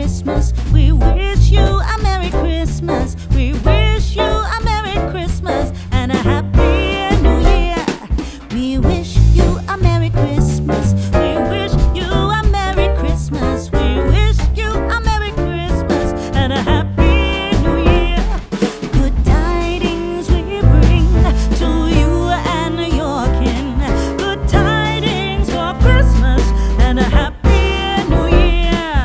Christmas. We wish you a Merry Christmas. We wish you a Merry Christmas and a Happy New Year. We wish you a Merry Christmas. We wish you a Merry Christmas. We wish you a Merry Christmas and a Happy New Year. Good tidings we bring to you and your kin. Good tidings for Christmas and a Happy New Year.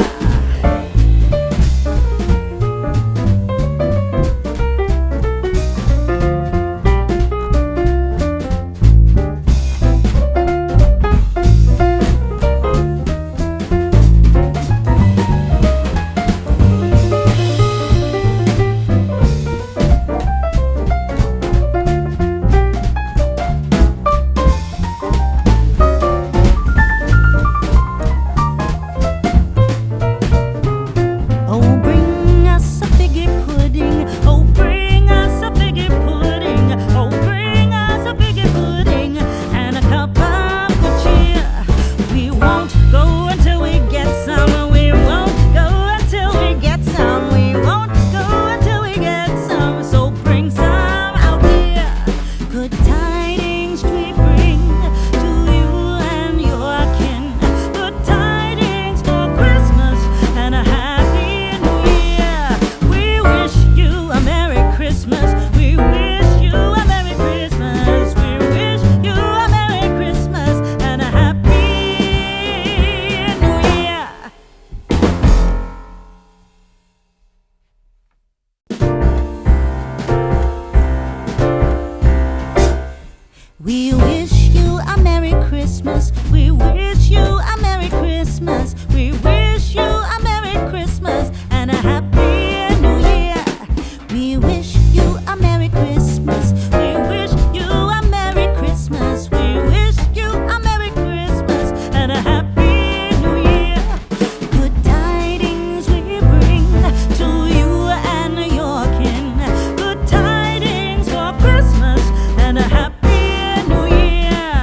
Oh, bring us a figgy pudding. Oh, bring us a figgy pudding. Oh, bring us a figgy pudding and a cup of good cheer. We won't go until we get some. We won't go until we get some. We won't go until we get some. So bring some out here. Good tidings we bring to you and your kin. Good tidings for Christmas and a Happy New Year. We wish you a Merry Christmas. We wish you a Merry Christmas. We wish you a Merry Christmas and a Happy New Year. We wish you a Merry Christmas. We wish you a Merry Christmas. We wish you a Merry Christmas and a Happy New Year. We wish you a Merry Christmas. We wish you a Merry Christmas. We wish you a Merry Christmas and a Happy New Year. Good tidings we bring to you and your kin. Good tidings for Christmas and a Happy New Year.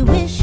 wish